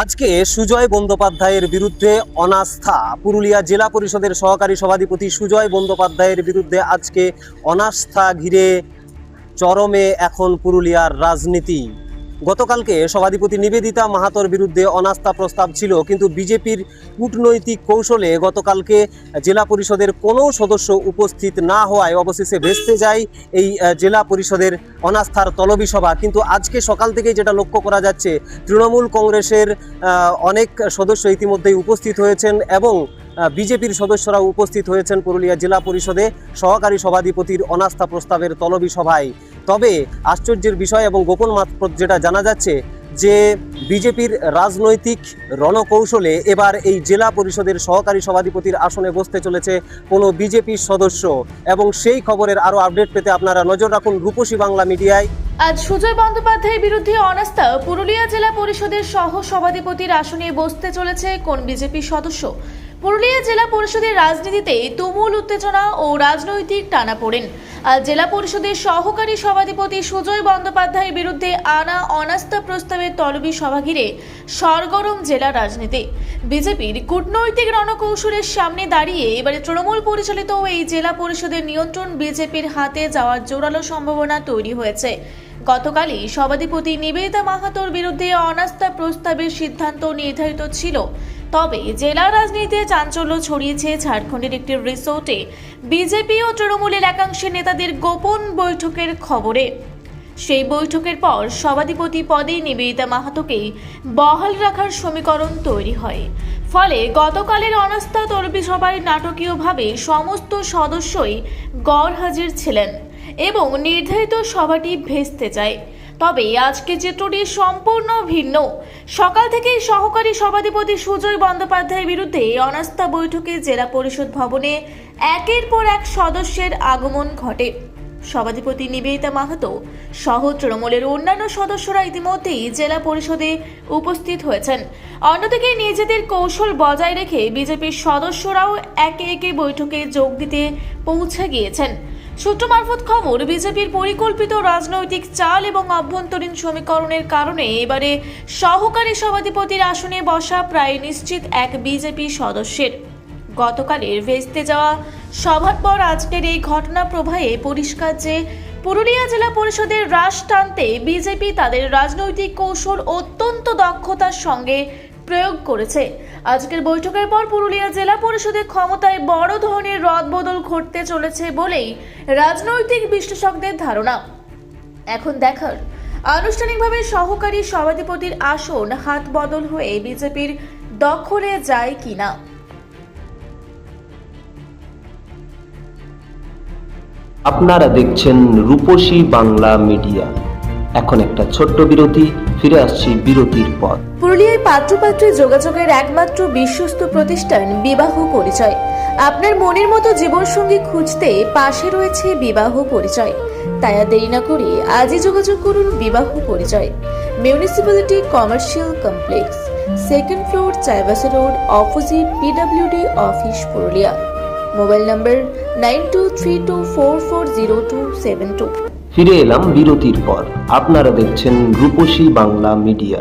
আজকে সুজয় বন্দ্যোপাধ্যায়ের বিরুদ্ধে অনাস্থা। পুরুলিয়া জেলা পরিষদের সহকারী সভাধিপতি সুজয় বন্দ্যোপাধ্যায়ের বিরুদ্ধে আজকে অনাস্থা ঘিরে চরমে এখন পুরুলিয়ার রাজনীতি। গতকালকে সভাধিপতি নিবেদিতা মাহাতোর বিরুদ্ধে অনাস্থা প্রস্তাব ছিল, কিন্তু বিজেপির কূটনৈতিক কৌশলে গতকালকে জেলা পরিষদের কোনো সদস্য উপস্থিত না হওয়ায় অবশেষে ভেস্তে যায় এই জেলা পরিষদের অনাস্থার তলবি সভা। কিন্তু আজকে সকাল থেকেই যেটা লক্ষ্য করা যাচ্ছে, তৃণমূল কংগ্রেসের অনেক সদস্য ইতিমধ্যেই উপস্থিত হয়েছেন এবং বিজেপির সদস্যরা উপস্থিত হয়েছেন পুরুলিয়া জেলা পরিষদে সহকারী সভাধিপতির অনাস্থা প্রস্তাবের তলবি সভায়। তবে আশ্চর্যের বিষয় এবং গোপন মাত্র যেটা জানা যাচ্ছে যে বিজেপির রাজনৈতিক রণকৌশলে এবার এই জেলা পরিষদের সহকারী সভাধিপতির আসনে বসতে চলেছে কোনো বিজেপির সদস্য, এবং সেই খবরের আরও আপডেট পেতে আপনারা নজর রাখুন রূপসী বাংলা মিডিয়ায়। আজ সুজয় বন্দ্যোপাধ্যায়ের বিরুদ্ধে অনাস্থা পুরুলিয়া জেলা পরিষদের সহ সভাধিপতির আসনে বসতে চলেছে কোন বিজেপি সদস্য। পুরুলিয়া জেলা পরিষদের রাজনীতিতে তুমুল উত্তেজনা ও রাজনৈতিক টানাপোড়েন। আজ জেলা পরিষদের সহকারী সভাধিপতি সুজয় বন্দ্যোপাধ্যায়ের বিরুদ্ধে আনা অনাস্থা প্রস্তাবের তলবি সভা ঘিরে সরগরম জেলা রাজনীতি। বিজেপির কূটনৈতিক রণকৌশলের সামনে দাঁড়িয়ে এবারে তৃণমূল পরিচালিত এই জেলা পরিষদের নিয়ন্ত্রণ বিজেপির হাতে যাওয়ার জোরালো সম্ভাবনা তৈরি হয়েছে। গতকালই সভাধিপতি নিবেদিতা মাহাতোর বিরুদ্ধে অনাস্থা প্রস্তাবের সিদ্ধান্ত নির্ধারিত ছিল। তবে জেলা রাজনীতিতে চাঞ্চল্য ছড়িয়েছে ঝাড়খণ্ডের একটি রিসোর্টে বিজেপি ও তৃণমূলের একাংশের নেতাদের গোপন বৈঠকের খবরে। সেই বৈঠকের পর সভাধিপতি পদে নিবেদিতা মাহাতোকেই বহাল রাখার সমীকরণ তৈরি হয়। ফলে গতকালের অনাস্থা তলবি সভায় নাটকীয়ভাবে সমস্ত সদস্যই গড়হাজির ছিলেন এবং নির্ধারিত সভাটি ভেস্তে যায়। তবে আজকে চিত্রটি সম্পূর্ণ ভিন্ন। সকাল থেকেই সহকারী সভাধিপতি সুজয় বন্দ্যোপাধ্যায়ের বিরুদ্ধে অনাস্থা বৈঠকে জেলা পরিষদ ভবনে একের পর এক সদস্যের আগমন ঘটে। সভাধিপতি নিবেদিতা মাহাতো সহ তৃণমূলের অন্যান্য সদস্যরা ইতিমধ্যেই জেলা পরিষদে উপস্থিত হয়েছেন। অন্যদিকে নিজেদের কৌশল বজায় রেখে বিজেপির সদস্যরাও একে একে বৈঠকে যোগ দিতে পৌঁছে গিয়েছেন। সূত্র মারফত খবর, বিজেপির পরিকল্পিত রাজনৈতিক চাল এবং অভ্যন্তরীণ সমীকরণের কারণে এবারে সহকারী সভাধিপতির আসনে বসা প্রায় নিশ্চিত এক বিজেপি সদস্যের। গতকালের ভেস্তে যাওয়া সভার পর আজকের এই ঘটনা প্রবাহে পরিষ্কার যে পুরুলিয়া জেলা পরিষদের রাশ টানতে বিজেপি তাদের রাজনৈতিক কৌশল অত্যন্ত দক্ষতার সঙ্গে প্রয়োগ করেছে। আজকের বৈঠকের পর পুরুলিয়া জেলা পরিষদের ক্ষমতায় বড় ধরনের রদবদল ঘটতে চলেছে বলেই রাজনৈতিক বিশ্লেষকদের ধারণা। এখন দেখার আনুষ্ঠানিকভাবে সহকারী সভাধিপতির আসন হাত বদল হয়ে বিজেপির দখলে যায় কিনা। আপনারা দেখছেন রূপসী বাংলা মিডিয়া। এখন একটা ছোট্ট বিরতি, ফিরে আসছি বিরতির পর। পুরুলিয়ায় পাত্রপাত্রী যোগাযোগের একমাত্র বিশ্বস্ত প্রতিষ্ঠান বিবাহ পরিচয়। আপনার মনের মতো জীবনসঙ্গী খুঁজতে পাশে রয়েছে বিবাহ পরিচয়। তাই আর দেরি না করে আজই যোগাযোগ করুন বিবাহ পরিচয়। Municipality commercial complex, second floor, Chaibasa road, opposite PWD office, Purulia. Mobile নম্বর 9232440272। ফিরে এলাম বিরতির পর। আপনারা দেখছেন রূপসী বাংলা মিডিয়া।